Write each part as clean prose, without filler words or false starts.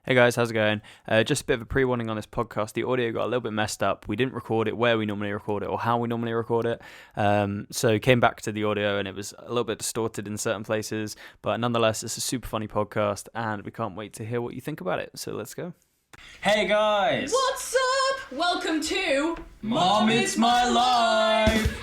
Hey guys, how's it going? Just a bit of a pre-warning on this podcast. The audio got a little bit messed up. We didn't record it where we normally record it or how we normally record it. So came back to the audio and it was a little bit distorted in certain places. But nonetheless, it's a super funny podcast and we can't wait to hear what you think about it. So let's go. Hey guys! What's up? Welcome to Mom, It's My Life!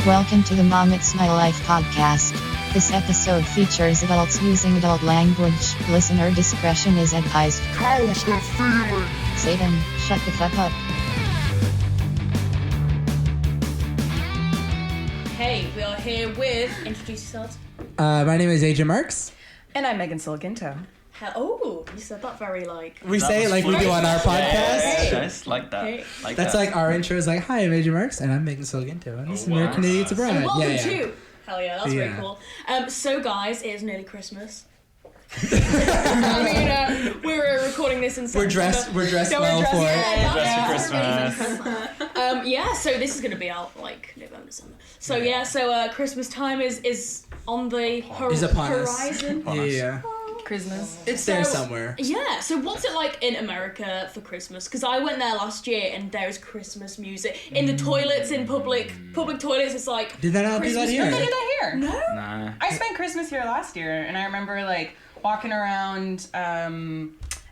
Welcome to the Mom, It's My Life podcast. This episode features adults using adult language. Listener discretion is advised. How's that feeling? Satan, shut the fuck up. Hey, we are here with... Introduce yourselves. My name is AJ Marks. And I'm Megan Siliginto. Oh, you said that very like... We say it like we do on our podcast. Yes, like that. Okay. That's like our intro is like, hi, I'm AJ Marks, and I'm Megan Siliginto, and this is American Idiots Abroad. And welcome to... Hell yeah, that's very Yeah. cool. So guys, it is nearly Christmas. I mean, we're recording this in September. We're dressed well for it. Dressed for Christmas. So this is going to be out like November, December. So so Christmas time is on the Is upon us. horizon. Yeah. Christmas. It's there So- somewhere. Yeah, so what's it like in America for Christmas? Because I went there last year and there's Christmas music. In the toilets, in public toilets, it's like... Did they not do that Christmas here? They music. did that here. No? Nah. I spent Christmas here last year, and I remember like walking around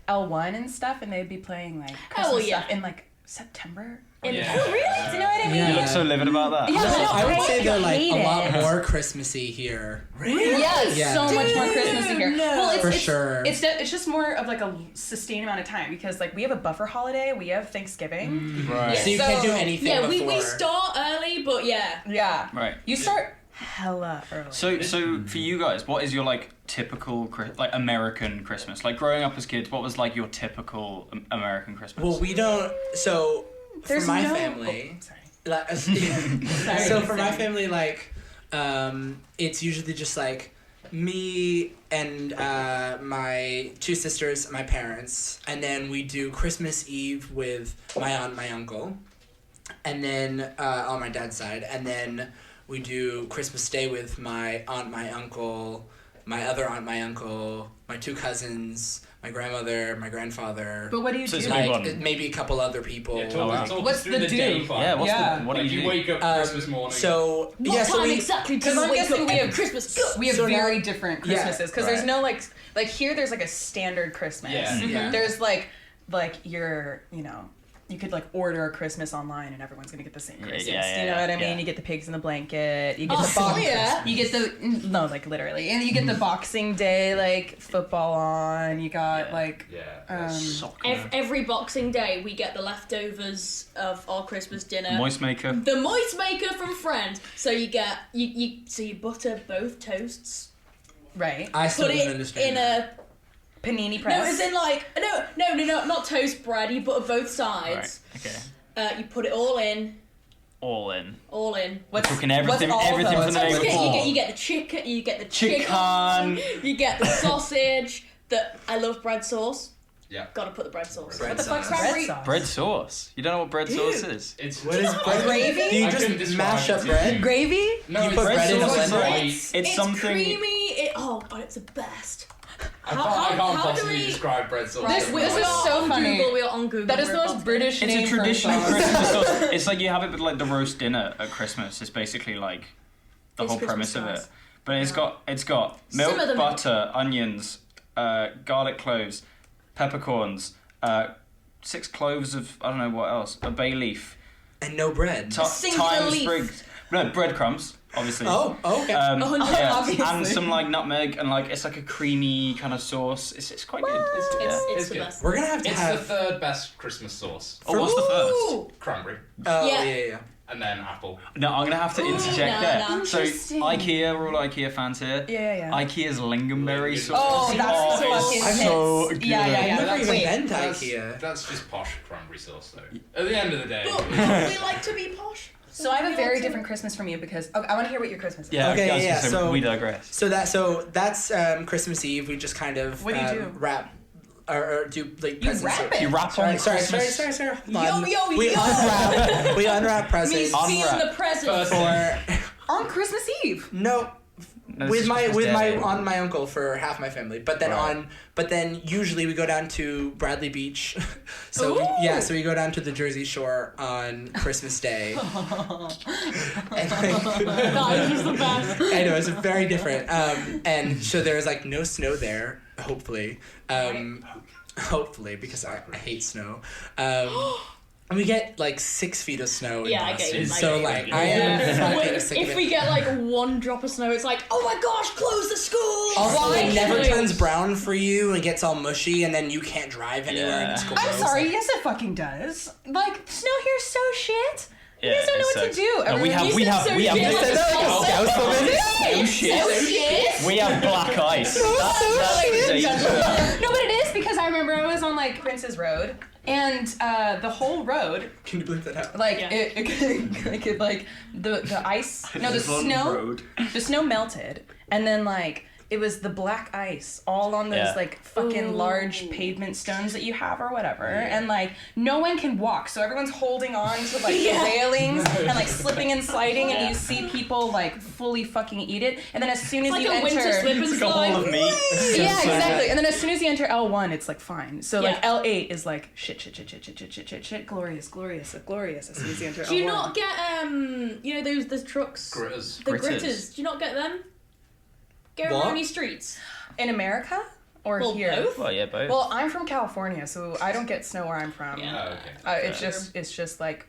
L1 and stuff, and they'd be playing like Christmas yeah. stuff in like September. Oh, really? Do you know what I mean? Yeah. You look so livid about that. Yeah, No, I would say they're like hate a lot it. more Christmassy here. Yes, Yeah. so much more Christmas here. No. Well, For sure. It's just more of like a sustained amount of time because like we have a buffer holiday, we have Thanksgiving. Right. So you can't do anything Yeah, before. we start early, but yeah. Yeah. Right. You start hella early. So for you guys, what is your like typical like American Christmas? Like growing up as kids, what was like your typical American Christmas? Well, we don't. So There's for my no- family, Oh, sorry. like, so for my family, like, it's usually just like me and my two sisters, my parents, and then we do Christmas Eve with my aunt, my uncle, and then on my dad's side, and then we do Christmas Day with my aunt, my uncle, my other aunt, my uncle, my two cousins, my grandmother, my grandfather. But what do you So do? it's a big one. Like maybe a couple other people. Yeah, talk What's us through the the day do? fun. Yeah, what Like do you you do? wake up Christmas morning. So What yeah, time so we exactly do 'cause you I'm wake guessing up we every have- Christmas? Go! We have So very now- different Yeah, Christmases because right. there's no like here there's like a standard Christmas. Yeah. Yeah. There's like your you could like order a Christmas online and everyone's gonna get the same Christmas. yeah, you know what I mean? yeah. You get the pigs in the blanket. You get Oh, the box. yeah. You get the no like literally, and you get the Boxing Day like football on. You got like Every Boxing Day, we get the leftovers of our Christmas dinner. Moist maker. The moist maker from Friends. So you get you butter both toasts, right I still put don't it understand. in that. panini no, press. as in like no, not toast bread. You butter both Right. sides. Okay. You put it all in. All in. What's Talking everything all from those? the day before. You get the chicken. You get the Chicken. You get the sausage. I love bread sauce. Yeah. Gotta put the bread sauce. Bread What the fuck's sauce. cranberry? Bread sauce. Bread sauce. You don't know what bread sauce is? It's What is bread? Gravy? Do you I couldn't just describe mash it up to bread? Gravy? No, You it's put bread bread in a sauce is blender? like- It's something. creamy. Oh god, it's the best. I can't how do possibly we- describe bread sauce. This we is are so on funny. Google, we are on Google. That is the We're most about to- British It's name a for traditional sauce. Christmas sauce. It's like you have it with like the roast dinner at Christmas. It's basically like the It's whole Christmas premise of it. sauce. But it's got milk, Some of them- butter, onions, garlic cloves, peppercorns, 6 cloves of I don't know what else, a bay leaf, And no bread. Singular thyme leaf. sprigs, no breadcrumbs, obviously. Oh, okay. Obviously. and some like nutmeg and like it's like a creamy kind of sauce. It's quite good. It's It's the good. best. We're gonna have to It's the have. third best Christmas sauce. Oh, what's the first? Ooh. Cranberry. Oh Yeah. yeah. And then apple. No, I'm gonna have to interject no, there. no. So Interesting. IKEA, we're all IKEA fans here. Yeah. IKEA's lingonberry sauce. Oh, that's it's fucking so hits. good. Yeah. I've never That's- even wait. been to That's, IKEA. that's just posh cranberry sauce, though. At the end of the day. But we like to be posh. So I have a very different Christmas from you because I want to hear what your Christmas is. Yeah, Okay, I was yeah, gonna say, so- we digress. So that's Christmas Eve. We just kind of What do you do? wrap or do like You presents. wrap it? You wrap on Sorry. Christmas. Hold on. Yo, We unwrap Me presents seeing the present. First- for On Christmas Eve. no. with my uncle for half my family, but then usually we go down to Bradley Beach. So we go down to the Jersey Shore on Christmas Day. And That is just the best. I know, it's very different. And so there's like no snow there, hopefully. Hopefully, because I hate snow. And we get like 6 feet of snow in Boston. So like I am fucking sick of it. If we get like 1 drop of snow, it's like, oh my gosh, close the school. Also, it never turns brown for you and gets all mushy, and then you can't drive anywhere. And it's gross. I'm sorry, yes it fucking does. Like, snow here's so shit. You guys don't know what to do. No, we have black ice. That's ridiculous. No, but it is because I remember I was on like Prince's Road, and the whole road. Can you believe that happened? Like it could like the ice. No, the snow. The snow melted, and then like. It was the black ice all on those like fucking large pavement stones that you have or whatever, and like no one can walk, so everyone's holding on to like the railings and like slipping and sliding, and you see people like fully fucking eat it, and then as soon as It's you like a enter, winter slip and It's like a hole of meat. yeah, exactly, and then as soon as you enter L1, it's like fine. So like L8 is like shit, glorious as soon as you enter L1. Do you not get you know those trucks? Gritters. The gritters. Do you not get them? Go around your streets. In America or here? Both? Well, yeah, both. Well, I'm from California, so I don't get snow where I'm from. Yeah. Oh, okay. It's just like.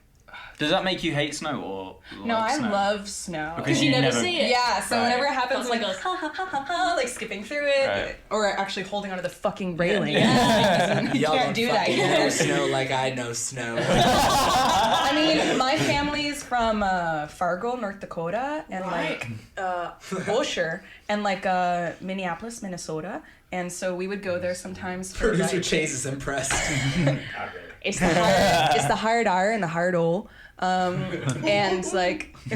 Does that make you hate snow or like No, I snow? love snow. Because you never see it. Yeah, so Right. whenever it happens, That's like like ha ha ha ha ha, like skipping through it, Right. or actually holding onto the fucking railing. Yeah. You Y'all can't don't do that fucking here. know snow like I know snow. I mean, my family's from Fargo, North Dakota, and like Wilshire, and like Minneapolis, Minnesota, and so we would go there sometimes for Producer like, Chase is impressed. it's the hard R and the hard O, and like They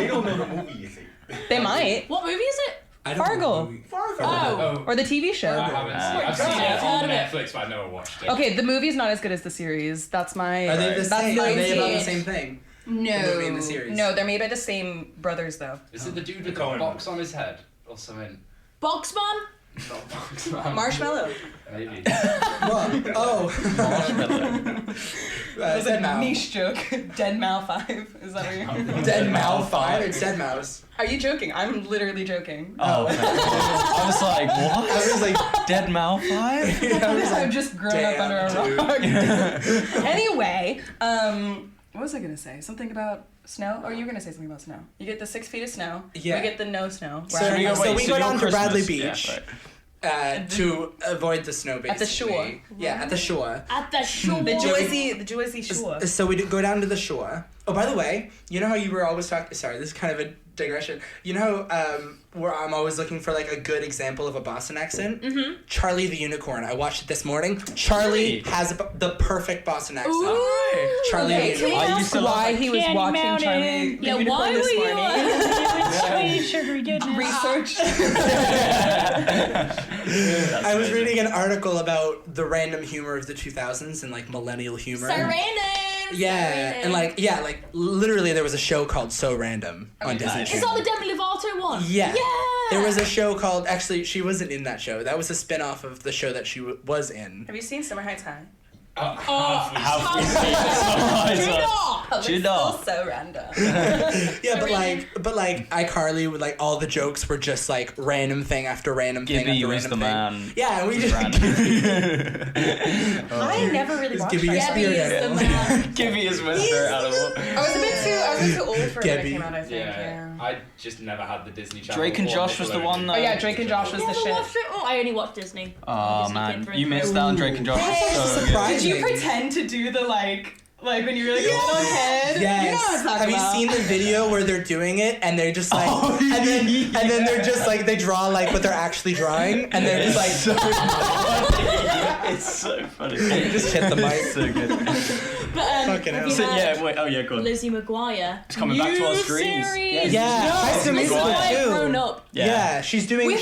don't know the movie, you see. they might, What movie is it? I don't Fargo. know the movie. Oh. or the TV show. I haven't seen it. I've seen it I've heard on of it. Netflix, but I've never watched it. Okay, the movie's not as good as the series. That's my. Are they the that's same? my Are they about the take. same thing? No, The movie and the series? no, they're made by the same brothers though. Is it the dude with the Coen box on his head or something? Boxman? Not box man. Marshmallow. Maybe. What? Oh. Dead Mouse. Niche joke. Dead Mal 5. Is that what you're? Dead Mouse 5? It's Dead Mouse. Are you joking? I'm literally joking. Oh, okay. I was like, what? I was like, Dead Malphite? I was like, I've just grown up under a damn, rock. Anyway, what was I gonna say? Something about snow? Or you were gonna say something about snow? You get the 6 feet of snow. Yeah. We get the no snow. So, Right? we go your down to Bradley Christmas- Beach Yeah, right. to avoid the snow, basically. At the shore. Yeah, at the shore. At the shore. the Jersey Shore. So we go down to the shore. Oh, by the way, you know how you were always talking... Sorry, this is kind of a digression. You know where I'm always looking for like a good example of a Boston accent? Mm-hmm. Charlie the Unicorn. I watched it this morning. Charlie has the perfect Boston accent. Ooh. Charlie Okay, the can we Unicorn. I ask used to why love he was Candy watching Mountain. Charlie the Yeah, Unicorn why this were you morning? sweet sugary goodness? Research. I was reading an article about the random humor of the 2000s and like millennial humor. So random. Yeah, and like literally there was a show called So Random on Disney Is Channel. that the Demi Lovato one? Yeah. Yeah. There was a show called, actually she wasn't in that show. That was a spin-off of the show that she was in. Have you seen Summer Heights High? Have we seen this? Do not. So random. Yeah, but like iCarly with like all the jokes were just like random thing after random thing Gibby after was random the thing. man. Yeah, and we just I never really watched Gibby that. is Gabby spirit is the animal. man. Gibby is my spirit animal. I was a bit too old for it when it Gabby. came out, I think. Yeah. I just never had the Disney Channel. Drake and or Josh was the Nickelodeon. one though. Oh yeah, Drake and Josh was the Never shit. watched it. Oh, I only watched Disney. Oh Disney man, kid through you and missed through. out on Drake and Josh. That's So good. surprising. Did you pretend to do the like when you were like a little kid? Yes. You know what I'm talking Have about. you seen the video where they're doing it and they're just like, and then they're just like they draw like what they're actually drawing and they're just like, It's so funny. just hit the mic. So good. But Fucking have hell. you So, heard yeah, wait. Oh yeah, go on. Lizzie McGuire? It's coming back to our New screens. series. Yeah, High School Lizzie Musical McGuire too. grown up. Yeah, she's doing.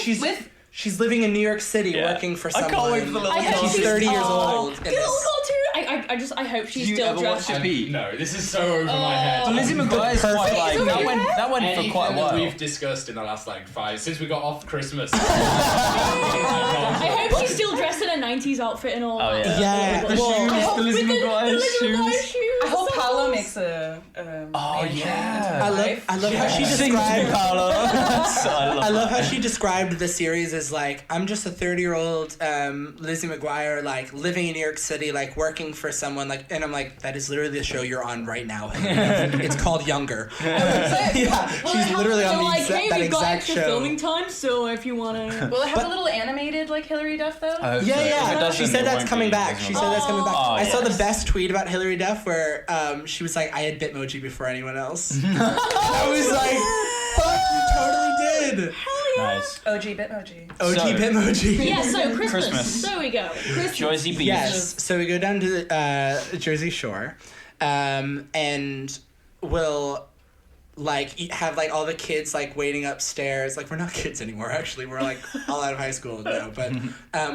She's living in New York City Yeah. working for I someone. can't wait for the little I heard She's she's 30 years tall. old. in The little this. cartoon. I I hope she's Did you still ever watch dressed. it beat? No, this is so over my head. So Lizzie McGuire's quite like that went for quite a Anything while. that we've discussed in the last like 5 since we got off Christmas. I hope she's still dressed in a 90s outfit and all. Oh, that. yeah. The shoes, the Lizzie McGuire shoes. I hope Paolo makes a. Oh yeah. I love how she Sing to me, described. Paolo. I love how she described the series as like, I'm just a 30-year-old Lizzie McGuire, like living in New York City, like working for someone, like, and I'm like, that is literally the show you're on right now. It's called Younger. Yeah, she's literally on like, hey, that we've got exact extra show. filming time, so if you wanna. Will it have a little animated like Hillary Duff though? Yeah. She said that's coming back. She said that's coming back. Oh, I saw the yes. best tweet about Hillary Duff where she was like, I had Bitmoji before anyone else. I was like, fuck, you totally did. Nice. OG Bitmoji. OG So- Bitmoji. Yeah, so Christmas. Christmas. There we go. Christmas. Jersey Beach. Yes. So we go down to the Jersey Shore, and we'll like have like all the kids like waiting upstairs. Like we're not kids anymore. Actually, we're like all out of high school now. But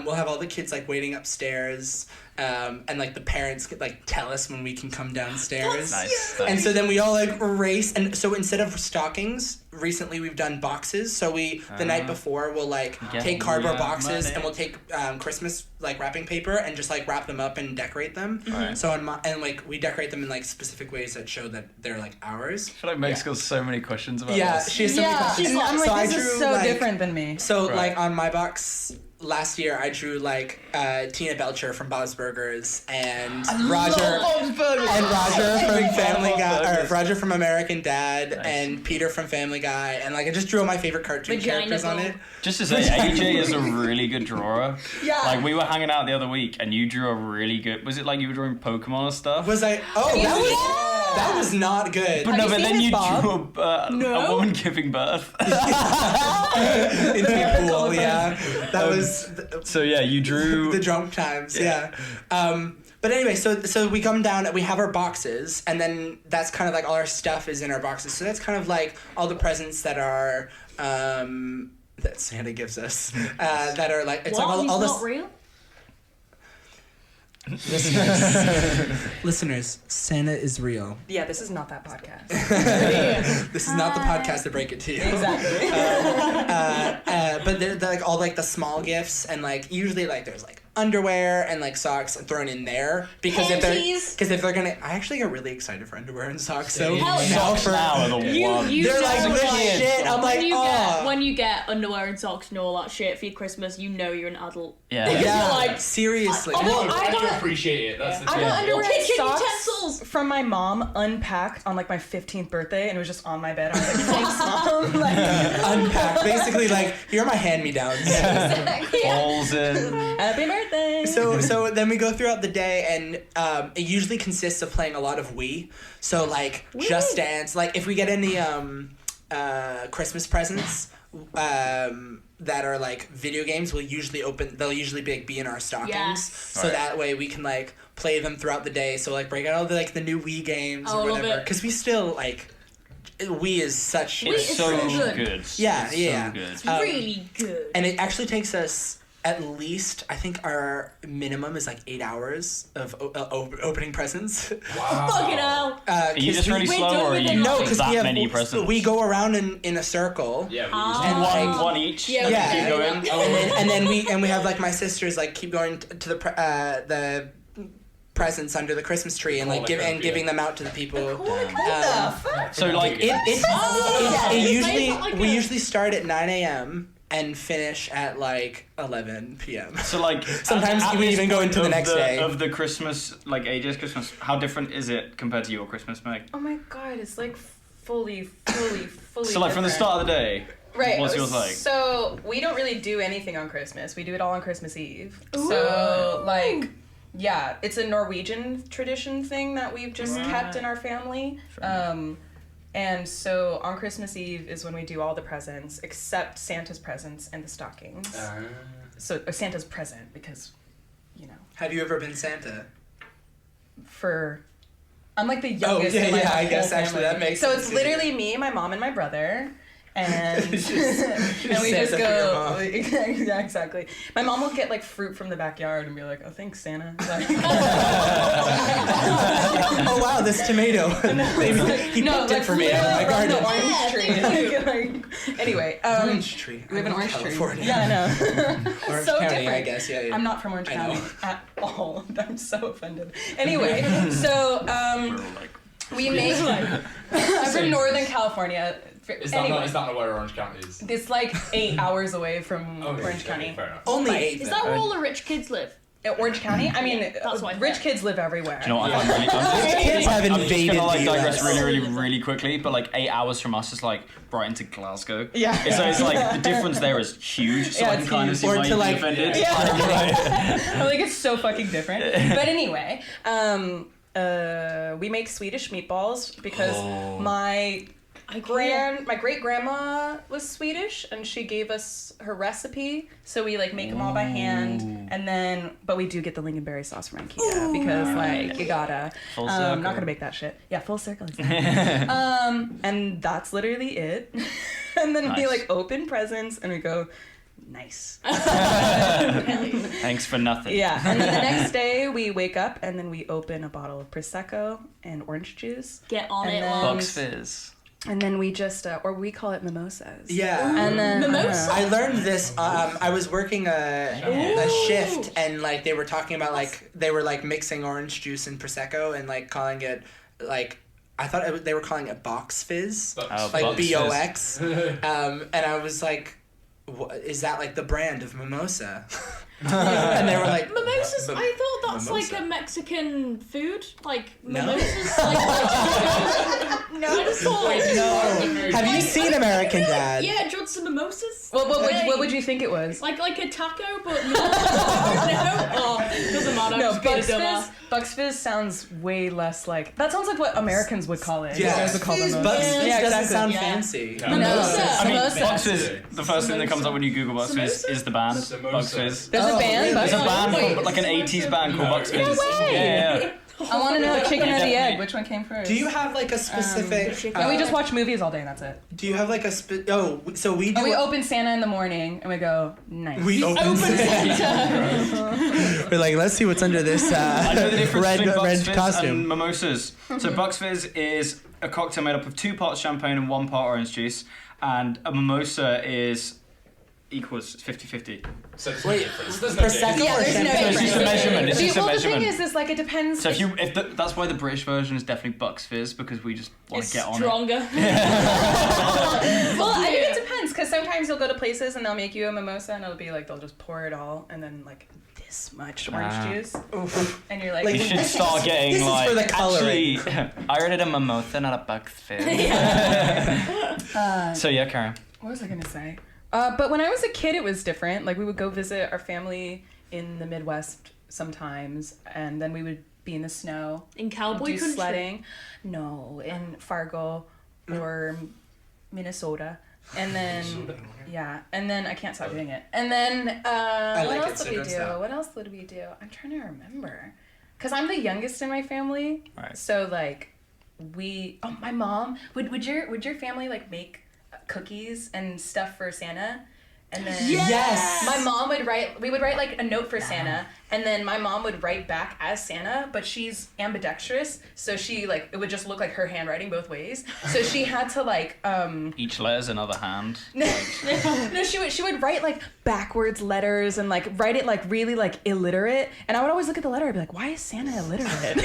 we'll have all the kids like waiting upstairs, and like the parents could like tell us when we can come downstairs. Nice. And so then we all like race, and so instead of stockings, recently we've done boxes. So we the night before we'll like Yeah. take cardboard Yeah, boxes money. and we'll take Christmas like wrapping paper and just like wrap them up and decorate them. Right. So and like we decorate them in like specific ways that show that they're like ours. I feel like Meg's got so many questions about Yeah, this. she has so many questions. And I'm So I like, this drew, is so like- different than me. So Right. like on my box last year, I drew like Tina Belcher from Bob's Burgers and Roger from Family Guy, or Roger from American Dad, Nice. and Peter from Family Guy, and like I just drew all my favorite cartoon Vagina characters on bone. it. Just to say, AJ is a really good drawer. Yeah. Like, we were hanging out the other week, and you drew a really good... Was it like you were drawing Pokemon or stuff? Was I? Oh, that was not good. But no, you but seen then his you Bob? drew a woman giving birth. Into the pool, yeah. That was So yeah, you drew... the drunk times, yeah. But anyway, so we come down and we have our boxes, and then that's kind of like all our stuff is in our boxes. So that's kind of like all the presents that are that Santa gives us. That are like it's What? like He's all not this. real? Listeners, Santa is real. Yeah, this is not that podcast. This is not the podcast to break it to you. Exactly. But they're like all like the small gifts, and like usually like there's like underwear and like socks thrown in there because Panties. if they're gonna, I actually get really excited for underwear and socks. So Hell yeah. now Socks now are the one. they're like know, legit. I'm like, when you get underwear and socks and all that shit for your Christmas, you know you're an adult. Yeah. yeah, You're like, seriously. I Well, got- I can appreciate it. That's the I thing. got underwear and Kitchen socks utensils. from my mom unpacked on like my 15th birthday, and it was just on my bed. I was like, thanks, mom. Like, unpacked. Basically, like, here are my hand-me-downs. Balls in. happy birthday. So then we go throughout the day, and it usually consists of playing a lot of Wii. So like Just Dance. Like if we get any Christmas presents that are like video games, they'll usually be in our stockings. Yes. So that way we can like play them throughout the day. So like break out all the like the new Wii games I or love whatever. it. Because we still like Wii is such. Wii It's is so so good. good. Yeah, It's yeah. So good. It's really good. And it actually takes us at least, I think our minimum is like 8 hours of opening presents. Wow. Fucking hell. Are you just really we're slow, done or are with you it. No, Like because that we have many presents? we go around in a circle. Yeah, we Ah. And one each. Yeah, Yeah. Keep going. And then we have like my sisters like keep going to the presents under the Christmas tree and like giving them out to the people. So like We usually start at 9 a.m. and finish at like 11 p.m. So like Sometimes at we this even go point into the of next day. of the Christmas, like AJ's Christmas. How different is it compared to your Christmas, Meg? Oh my god, it's like fully. So like from the different. start of the day. Right. What's yours like? So we don't really do anything on Christmas. We do it all on Christmas Eve. So like, yeah, it's a Norwegian tradition thing that we've just kept in our family. And so on Christmas Eve is when we do all the presents except Santa's presents and the stockings. So Santa's present because, you know, Have you ever been Santa? I'm like the youngest in my I whole guess actually family. that makes So sense. it's literally me, my mom, and my brother. and we just go. Yeah, exactly. My mom will get like fruit from the backyard and be like, "Oh, thanks, Santa." Like, oh wow, this tomato. He picked it for me out of my garden. The orange tree. Anyway, orange tree. We have an orange California. tree. Yeah, I know. Orange So County, different. I guess. Yeah. I'm not from Orange County at all. I'm so offended. Anyway, so we make. I'm from Northern California. Is that not where Orange County is? It's like 8 hours away from Orange County. Fair enough. Only 8. Is that where all the rich kids live? Orange County? I mean, That's what I rich thought. kids live everywhere. Do you know what? I'm Kids have just invaded gonna like the digress US. really quickly, but like 8 hours from us is like Brighton to Glasgow. Yeah. So it's like the difference there is huge. So Yeah, I can it's kind of huge. see Or why to, you'd be like- offended. I think it's so fucking different. But anyway, we make Swedish meatballs because my great grandma was Swedish and she gave us her recipe, so we like make them all by hand, and then but we do get the lingonberry sauce from IKEA because like you gotta. Full I'm circle. not gonna make that shit. Yeah, full circle. Exactly. And that's literally it. And then we Nice. like open presents and we go, nice. Thanks for nothing. Yeah, and then the next day we wake up and then we open a bottle of Prosecco and orange juice. Get on And it, then- lads. Bucks Fizz. And then we just, or we call it mimosas. Yeah. And then Mimosa? I learned this. I was working a shift, and like they were talking about like they were like mixing orange juice and prosecco and like calling it like I thought they were calling it box fizz, Oh, like Bucks Fizz. BOX. And I was like, is that like the brand of mimosa? And they were like, Mimosas? "Mim- I thought that's mimosa." like a Mexican food. Like, No. mimosas? No, I just thought... No. Have you seen American Dad? Yeah, do you want some mimosas? what would you think it was? Like a taco, but no. Oh, doesn't matter. No, I'm just being a Bucks dumbass. Fizz. Bucks Fizz sounds way less like. That sounds like what Americans would call it. Yeah, You guys would call them Bucks mimosas. Fizz Yeah, doesn't exactly. sound Yeah. fancy. No. Mimosa. I mean, Mimosa. Bucks Fizz, the first thing that comes up when you Google Bucks Fizz is the band Samosa. Bucks Fizz. There's a band. There's a Bucks band Fizz? called, like an 80s band called Bucks Fizz. way! Yeah. I want to know chicken or the egg. Which one came first? Do you have like a specific? And we just watch movies all day and that's it. Do you have like a so we do. And we open Santa in the morning and we go, nice. We open We're like, let's see what's under this I know the difference between Bucks red Fizz costume. and mimosas. So Bucks Fizz is a cocktail made up of 2 parts champagne and 1 part orange juice, and a mimosa is equals 50-50. So there's Wait, no difference. There's Prosecco no Yeah, or there's no champagne? It's just a measurement. It's just a well, measurement. the thing is like it depends. So that's why the British version is definitely Bucks Fizz, because we just want It's to get on stronger. Well, I think it depends because sometimes you'll go to places and they'll make you a mimosa and it'll be like they'll just pour it all and then like this much orange juice, and you're like, it. You should start getting This is like for the coloring. actually. I ordered a mimosa, not a Bucks Fizz. So yeah, Karen. what was I gonna say? But when I was a kid, it was different. Like we would go visit our family in the Midwest sometimes, and then we would be in the snow, In cowboy do country. sledding. No, in Fargo or Minnesota, and then yeah, and then I can't stop doing it. And then what like it, else so did we don't do? stop. What else did we do? I'm trying to remember, because I'm the youngest in my family. Right. So like, my mom would your family like make cookies and stuff for Santa? And then Yes. my mom we would write like a note for Santa, and then my mom would write back as Santa, but she's ambidextrous, so she like it would just look like her handwriting both ways. So she had to like Each letter's another hand. no, she would write like backwards letters and like write it like really like illiterate, and I would always look at the letter and be like, why is Santa illiterate?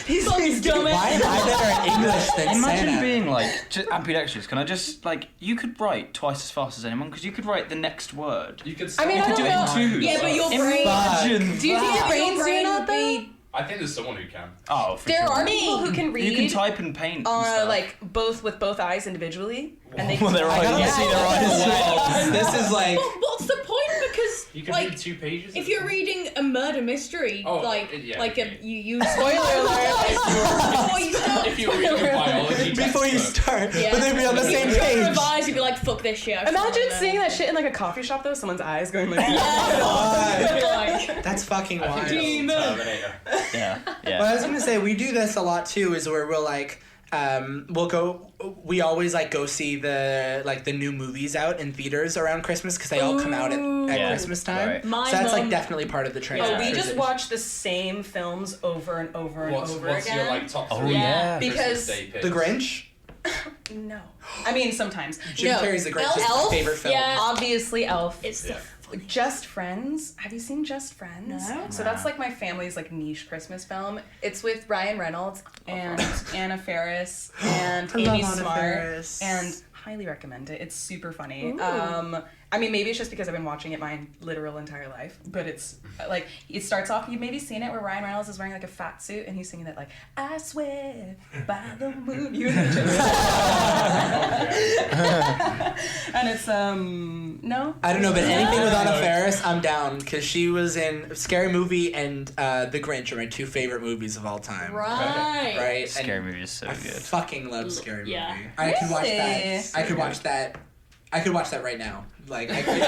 he's dumb. Why am I better at English than Imagine Santa? being like just ambidextrous. Can I just like you could write twice as fast as anyone because you could write the next word. You could. I mean, I You could do it don't in know. twos. Yeah, but your brain... Imagine. Do you think your Your brain's brain doing would that though? be... I think there's someone who can. Oh, for There sure. are people who can read You can type and paint. And stuff. like with both eyes individually, and they Well, they're I right. gotta You see see their their eyes. eyes. This is like. Well, what's the point? Because, You can like, read 2 pages. if you're reading a murder mystery, Oh, like yeah, you use... spoiler alert. Before you start... if you're reading a biology Before you textbook. start, Yeah. but they'd be on the If same you try to page. revise, you'd be like, fuck this shit. Imagine seeing that shit in like a coffee shop though, someone's eyes going like. Like, That's fucking wild. Terminator. Yeah, What I yeah. was gonna say, we do this a lot too, is where we'll like, we always like go see the new movies out in theaters around Christmas because they all come out at Christmas time. Right. So that's like definitely part of the trend. Oh, we just watch the same films over and over and over what's again. your like top 3? Oh yeah. Because The Grinch. no, I mean sometimes. Jim Carrey's The Grinch is my favorite film. Yeah. Obviously, Elf. It's the Just Friends. Have you seen Just Friends? No. So that's like my family's like niche Christmas film. It's with Ryan Reynolds and Anna Faris and Amy Smart, and highly recommend it. It's super funny. Ooh. I mean, maybe it's just because I've been watching it my literal entire life, but it's like it starts off. You've maybe seen it where Ryan Reynolds is wearing like a fat suit and he's singing that like I swear by the moon. You know, and it's no. I don't know, but anything with Anna Faris, I'm down because she was in Scary Movie and The Grinch are my 2 favorite movies of all time. Right. Scary Movie is so I good. fucking love Scary Movie. Yeah. I could watch that. I could watch that. I could watch that right now. Like I could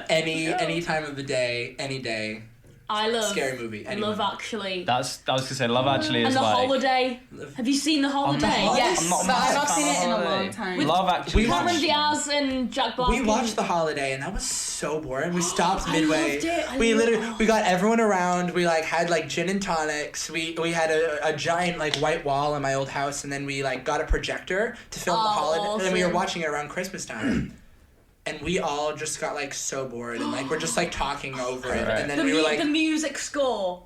any time of the day, any day. I love Scary Movie. Love Actually. I was gonna say Love Actually is and The like Holiday. Have you seen The Holiday? Yes, I'm not a but I've massive not fan seen of it in a Holiday. long time. Love Actually. Cameron Diaz and Jack Black. We watched The Holiday and that was so boring. We stopped I midway. loved it. We got everyone around. We like had like gin and tonics. We had a giant like white wall in my old house, and then we like got a projector to film The Holiday. And then we were awesome. watching it around Christmas time. And we all just got like so bored and like we're just like talking over it. Right. And then we were like the music score.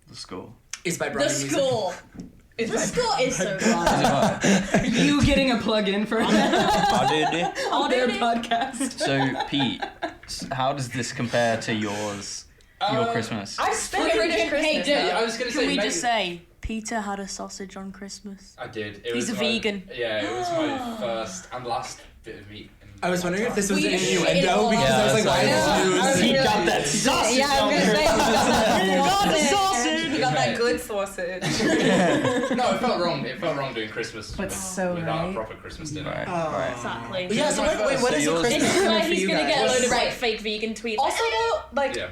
The Score. is by The Bronnie Music. score. The score is so good. You getting a plug in for on their podcast. So Pete, how does this compare to yours? Your Christmas? I've spent British Christmas. Yeah, I was gonna say. Can we maybe- just say Peter had a sausage on Christmas? I did. He's a vegan. Yeah, it was my first and last bit of meat. I was wondering if this was an We shit innuendo all because I was like, why is He got that sausage. Yeah, I was gonna say You got the sausage. You got that good sausage. No, it felt wrong. It felt wrong doing Christmas But so without right. a proper Christmas dinner. Right. Exactly. Yeah, so wait, what So is a yours- Christmas This is dinner where for he's you gonna guys? get a load of Right. like fake vegan tweets. Also, though, like Yeah.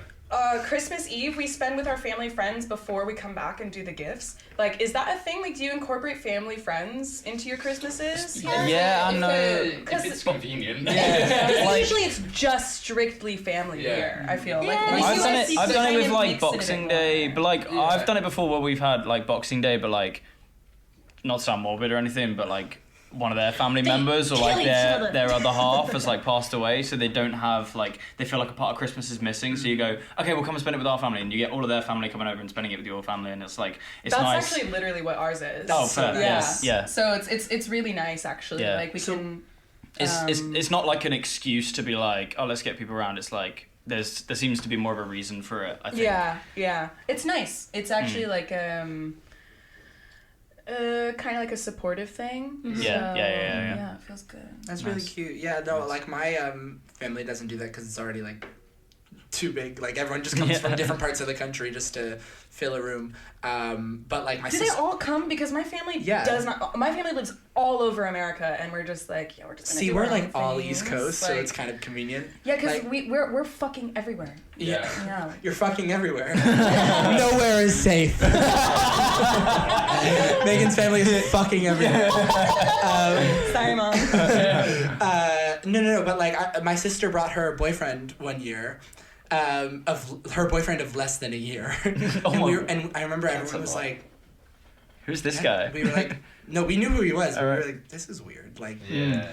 Christmas Eve, we spend with our family friends before we come back and do the gifts. Like, is that a thing? Like, do you incorporate family friends into your Christmases? Yeah, I know. If it's convenient. Like- Usually it's just strictly family Yeah. here, I feel. Yeah, like, I've I've done it. I've done it kind with of like makes it a bit Boxing more. Day, but like Yeah. I've done it before where we've had like Boxing Day, but like not to sound morbid or anything, but like one of their family members or kill like each their other. their other half has like passed away, so they don't have like they feel like a part of Christmas is missing. So you go, okay, we'll come and spend it with our family, and you get all of their family coming over and spending it with your family, and it's like it's That's nice. actually literally what ours is. Oh, fair. nice. Yes. Yeah. So it's really nice actually. Yeah. Like we can. It's not like an excuse to be like, oh, let's get people around. It's like there seems to be more of a reason for it, I think. Yeah. It's nice. It's actually like kind of like a supportive thing. Yeah, So, yeah. it feels good. That's Nice. really cute. Yeah, no, like my family doesn't do that because it's already like too big. Like everyone just comes from different parts of the country just to fill a room. But like my Do they sister. all come? Because my family Yeah. does not. My family lives all over America, and we're just like, we're just gonna See, do we're our like own all things. East Coast, so Like- it's kind of convenient. Yeah, because like- we're fucking everywhere. Yeah. Yeah. You're fucking everywhere. Nowhere is safe. Megan's family is fucking everywhere. Sorry, mom. No, but like my sister brought her boyfriend one year. Of her boyfriend of less than a year. And I remember everyone was like, Who's this guy? we were like, no, we knew who he was. But we Alright. were like, this is weird. Like, Yeah.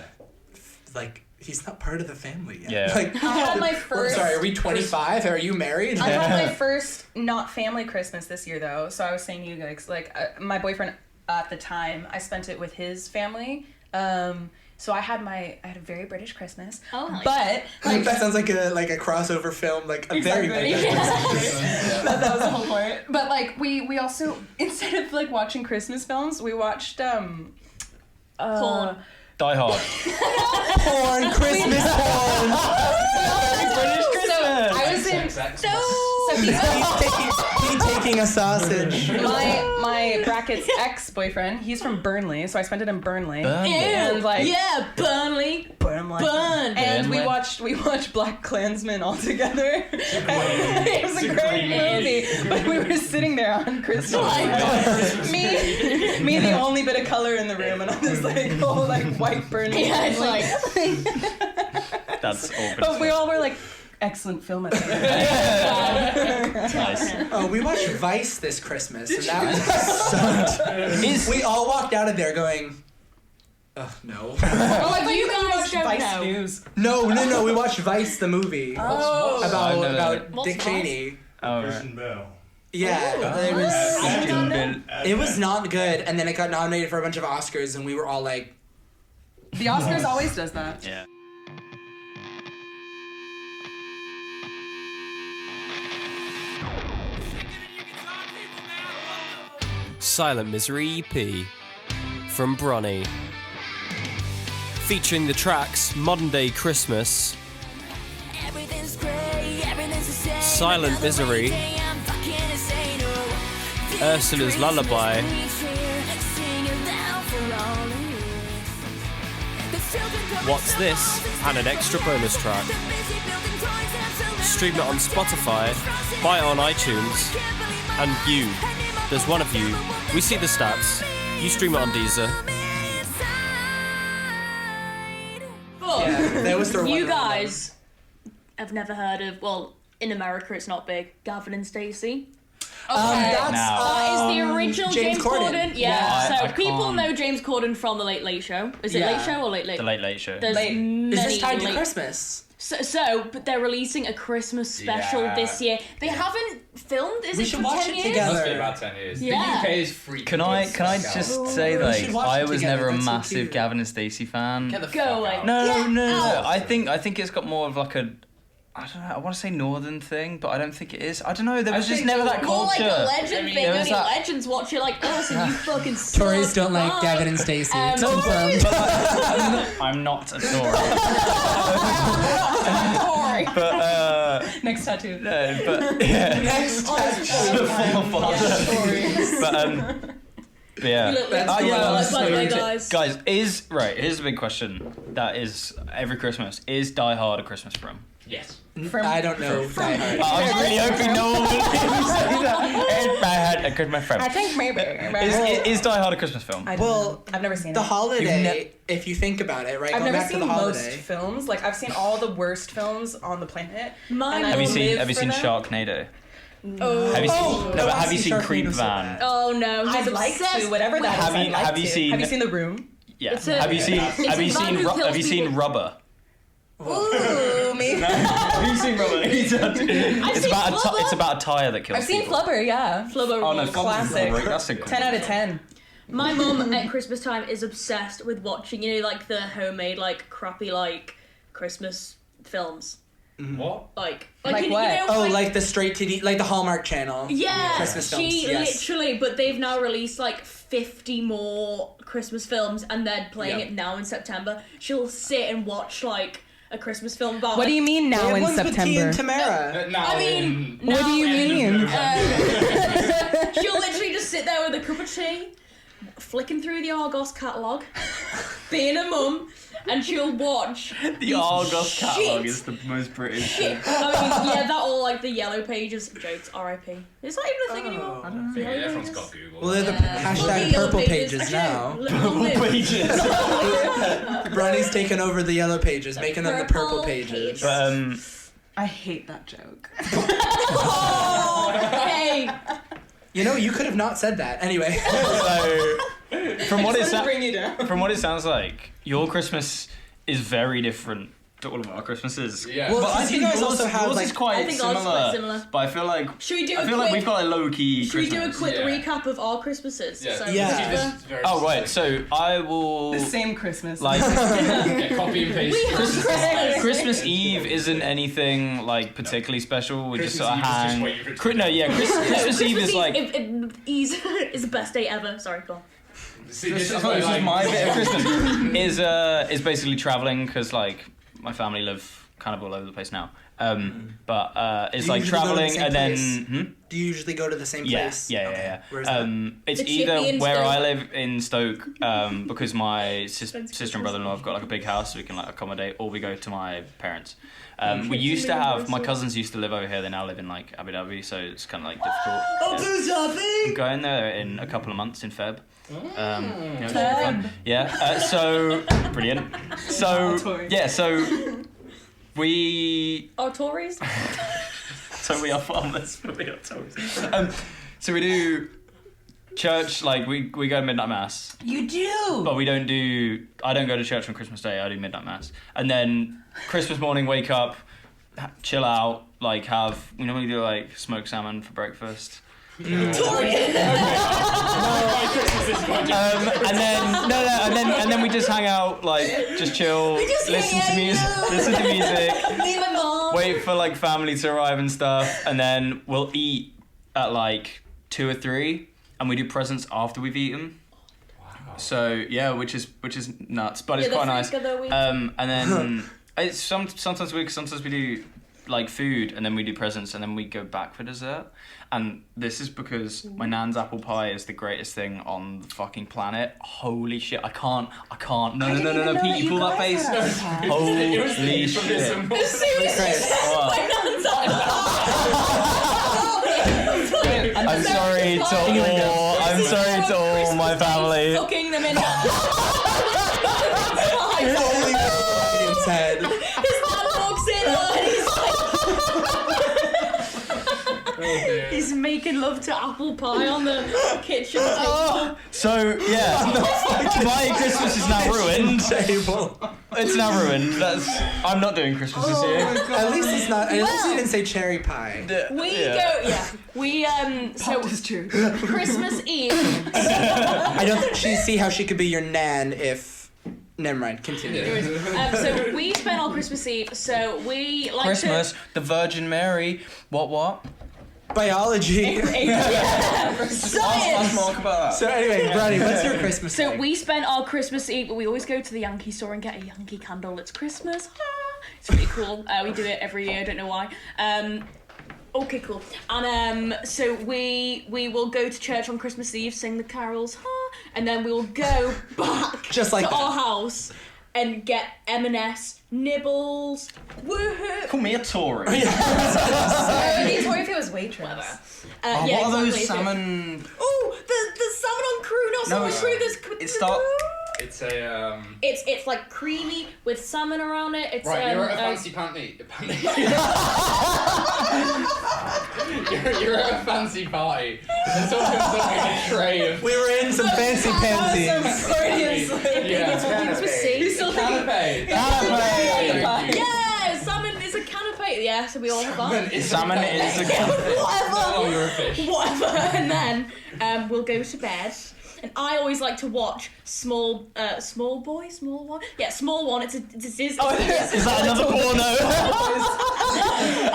like he's not part of the family yet. Yeah. Like, I had my I'm first. sorry, are we 25? Are you married? I had my first not family Christmas this year though, so I was saying to you guys, like my boyfriend at the time, I spent it with his family. So I had a very British Christmas. Oh, nice. But that sounds like a crossover film, like a very Exactly. big. that was the whole point. But like we also, instead of like watching Christmas films, we watched Porn. Die Hard. Porn, Christmas porn. British Christmas. I was in so He's taking a sausage. my bracket's ex-boyfriend, he's from Burnley, so I spent it in Burnley. Burnley. And like Yeah, Burnley. Burnley. Burn. And we Burnley. watched Black Klansman all together. And it was was a great movie. But we were sitting there on Christmas. Me, the only bit of color in the room, and I was like, whole like white burning. Yeah, it's like. That's open. But we all were like, excellent film. Nice. Oh, we watched Vice this Christmas, and that sucked. We all walked out of there going, oh, no. Oh, like you guys don't Vice know. News. No, we watched Vice, the movie. Oh. About What's Dick Vice? Cheney. Oh, Christian Bell. Yeah, it was not good, and then it got nominated for a bunch of Oscars, and we were all like, The Oscars always does that. yeah. Silent Misery EP from Bronnie. Featuring the tracks Modern Day Christmas, Silent Misery, Ursula's Lullaby, What's This, and an extra bonus track. Stream it on Spotify, buy it on iTunes, and you, there's one of you, we see the stats, you stream it on Deezer. yeah, that was the You one. guys have never heard of, well, in America it's not big, Gavin and Stacey. That's That is the original James Corden. Yeah, Yeah, so I people can't- know James Corden from The Late Late Show. Is it Yeah. Late Show or Late Late? The Late Late Show. There's Late. many Is this tied to late- Christmas? But they're releasing a Christmas special Yeah. this year. They haven't filmed, is We it should for watch 10 it years? together. Must be about 10 years. Yeah. The UK is free. Can I kids, just like, say, We like, should watch I it was together, never a that's so massive cute. Gavin and Stacey fan. Get the Go fuck away. out. No. I think it's got more of like a, I don't know, I want to say northern thing, but I don't think it is. I don't know, there was just think never that More like culture. a legend thing. there was Only that- legends watch it like us, and you fucking suck. Tories don't like Bye. Gavin and Stacey. It's Um, confirmed. I'm not a Tory. Sorry. But, Next tattoo. no, but, yeah. Next But yeah. You look That's like the yeah, one like, I'm by the way, swearing guys. Guys, here's a big question that is every Christmas. Is Die Hard a Christmas film? Yes. I don't know. Die Hard. I was really hoping no one would say that. Is Die Hard a Christmas film? I think maybe. Is Die Hard a Christmas film? Well, I've never seen The it. Holiday, if you think about it, right? I've Going never back to seen the most Holiday. films. Like I've seen all the worst films on the planet. Mine and I Have you will seen live Have you for seen them. Sharknado? Oh, Have you seen Oh, no? But I've have you seen seen Creep Sharknado so Van? oh no, he's I'd like obsessed to, whatever that is. Have you- I'd like have you to. seen- Have you seen The Room? Yeah. It's a- Have you seen it's Have a you man seen who kills Have you seen people. Rubber? Ooh, me. Have you seen Rubber? It's seen about Flubber. it's about a tire that kills I've seen people. Flubber, yeah. Flubber Oh no, rules. Flubber's Classic. great. That's a 10 out of 10. My mum at Christmas time is obsessed with watching, you know, like the homemade, like crappy, like Christmas films. What? Like Like you, what? You know, Oh, like the straight to like the Hallmark Channel. yeah, Christmas films. she Yes. literally, but they've now released like 50 more Christmas films, and they're playing Yeah. it now in September. She'll sit and watch like a Christmas film about. What do you mean They now have in ones with T September? and Tamara. Now I mean, in- What do you mean? She'll literally just sit there with a cup of tea, flicking through the Argos catalogue, being a mum, and she'll watch The Argos catalogue shit. is the most British shit. I mean, yeah, that all like the yellow pages. Jokes, R.I.P. Is that even a thing anymore? I don't The Yeah, yellow everyone's pages? got Google. Well, they're the Well, the hashtag yellow purple pages Actually, now. long live. Bronnie's taken over the yellow pages, making them the purple Purple pages. But I hate that joke. Oh, hey. You know, you could have not said that. Anyway. so from what Bring you down. from what it sounds like, your Christmas is very different to all of our Christmases. Yeah. Well, But I because you think guys yours, also have, yours like- is quite I think ours similar, is quite similar. But I feel like Should we do I a feel quick? like we've got a low key Should we do a Christmas. quick Yeah. recap of our Christmases? Yeah. So, Yeah. Christopher? Just very Oh right, specific. so I will The same Christmas. like Yeah, copy and paste. We have Christmas. Christmas Eve isn't anything like particularly special. We just Christmas sort of Eve is just hang. waiting for it to be No, done. yeah, Christmas Eve is like. is the best day ever. Sorry, go on. See, This this is where, like, my bit of Christmas. Is basically traveling because like my family live kind of all over the place now. But it's Do you like usually go to the traveling same and place? then. Do you usually go to the same place? Yeah. Where's that? It's The either chippy in where Stoke. I live in Stoke, because my sister and brother-in-law have got like a big house, so we can like accommodate, or we go to my parents. We used to have my cousins used to live over here. They now live in like Abu Dhabi, so it's kind of like difficult. I'm going there in a couple of months in Feb. It's gonna be fun. Yeah. So brilliant. So yeah. So we. Our Tories? So we are farmers, but we are Tories. So we do church, like we go to midnight mass. You do? But we don't do. I don't go to church on Christmas Day. I do midnight mass, and then Christmas morning, wake up, chill out, like have. We normally do like smoked salmon for breakfast. And then and then we just hang out, like just chill, listen to music, wait for like family to arrive and stuff, and then we'll eat at like 2 or 3, and we do presents after we've eaten. Wow. So yeah, which is nuts, but it's quite nice. And then it's sometimes we do like food, and then we do presents, and then we go back for dessert. And this is because my nan's apple pie is the greatest thing on the fucking planet. Holy shit, I can't. No, Pete, you pull that face. Holy shit. I'm sorry to all my family. Fucking them in. His head. His dad walks in and he's making love to apple pie on the kitchen table. So yeah, my Christmas is now ruined. It's now ruined. I'm not doing Christmas this year. At least it's not. At least you didn't say cherry pie. So is true. Christmas Eve. I don't see how she could be your nan if. Never mind. Continue. So we spent our Christmas Eve. So we like Christmas, the Virgin Mary. What? Biology. Science. Mark about that. So anyway, Bronnie, what's your Christmas? So like? we spent our Christmas Eve. We always go to the Yankee store and get a Yankee candle. It's Christmas. It's really cool. We do it every year. I don't know why. Okay, cool. And so we will go to church on Christmas Eve, sing the carols, and then we will go back Just like to that. our house and get M&S nibbles. Woohoo! Call me a Tory. Tory if it was waitress. What yeah, are those exactly. salmon? Oh, the salmon on crew, not salmon on crew. It's not. It's a It's like creamy with salmon around it. It's right. You're at a fancy panty. You're at a fancy party. And someone comes up with a tray of. We were in some fancy panties. Yeah. Canapé. Yeah, salmon is a canapé. Yeah, so we all have that. Salmon is a Whatever. And then we'll go to bed. And I always like to watch Small One. Yeah, Small One. It's a Disney. Is that another porno?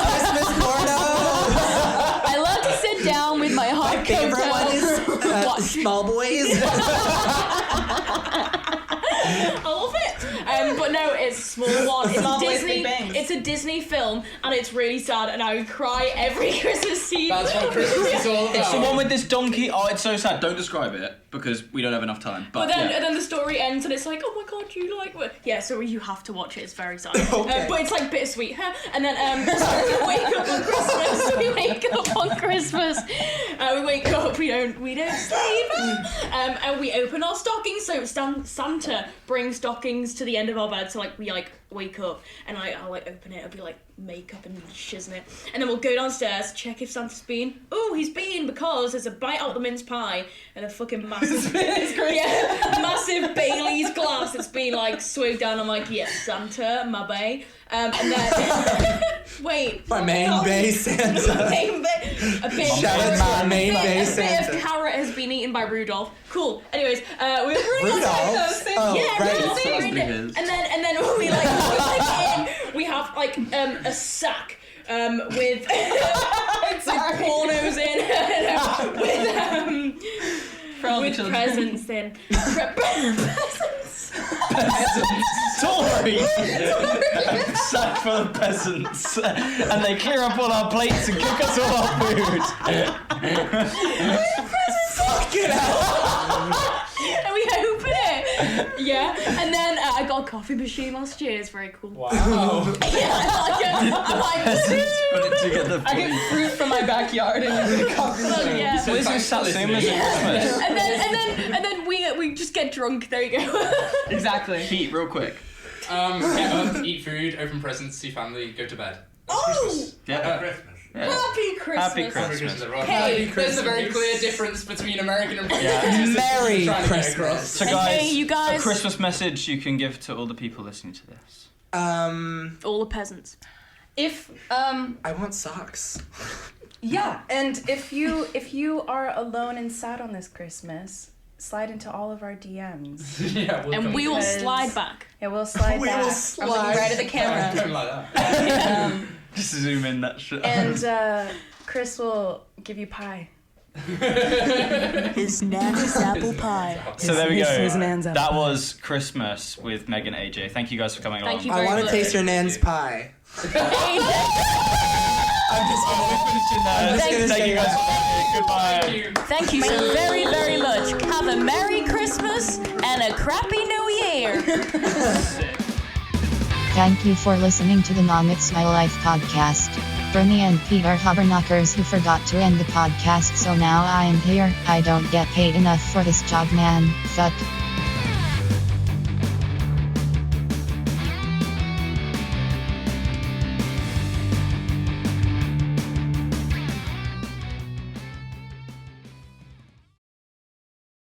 Christmas porno. I love to sit down with my hot My favorite one is Small Boys. I love it. But no, it's Small One. It's Small a Boys, Disney. Big Bangs. It's a Disney film, and it's really sad. And I would cry every Christmas Eve. That's what Christmas is all about. It's the one with this donkey. Oh, it's so sad. Don't describe it because we don't have enough time. But then the story ends, and it's like, oh my god, you like what? Yeah, so you have to watch it. It's very sad. Okay. But it's like bittersweet. And then so we wake up on Christmas. We wake up. We don't sleep. And we open our stockings. So Santa brings stockings to the end of our bed. So like we like wake up, and I'll like open it. I'll be like makeup and shiz in it, and then we'll go downstairs, check if Santa's been. Oh, he's been, because there's a bite out of the mince pie and a fucking massive massive Bailey's glass that's been like swigged down. I'm like, yes, Santa, my bae. And then wait, My main bay Santa. Shout out my main bay A Santa. bit of carrot has been eaten by Rudolph. Cool. Anyways, we're Rudolph? Oh, yeah, right. Rudolph's eaten it. And then we we have like a sack with pornos in with presents in. Presents. Tories! Sack full of peasants. And they clear up all our plates and cook us all our food. Fucking hell! And we open it. Yeah. And then I got a coffee machine last year. It's very cool. Wow. I'm like, Peasants put it together. I get fruit from my backyard and use a coffee machine. yeah. What is this Satsumas at Christmas? And then we just get drunk. There you go. Exactly. Pete, real quick. Get up, eat food, open presents, see family, go to bed. That's Christmas. Christmas. Yeah. Happy Christmas. Happy Christmas. Hey, There's a very clear difference between American and British. Yeah. Merry Trying to get Christmas. across. So And guys, hey, you guys- a Christmas message you can give to all the people listening to this. all the peasants. If I want socks. yeah, and if you are alone and sad on this Christmas, slide into all of our DMs. Yeah, we'll And come we will Because- slide back. Yeah, we'll slide We back. will I'm slide looking right at the Don't camera. like that. Just zoom in that shit. And Chris will give you pie. His nanny's apple pie. So there we go. His nan's apple That pie. was Christmas with Meg and AJ. Thank you guys for coming Thank along. you I very want to much. taste your nan's pie. I'm just finishing that. just gonna Thank say you guys for coming. Goodbye. Thank you. Thank you so very, very much. Have a Merry Christmas and a crappy New Year. Thank you for listening to the Mom It's My Life podcast. Bronnie and Pete are hubberknockers who forgot to end the podcast, so now I'm here. I don't get paid enough for this job, man. Fuck.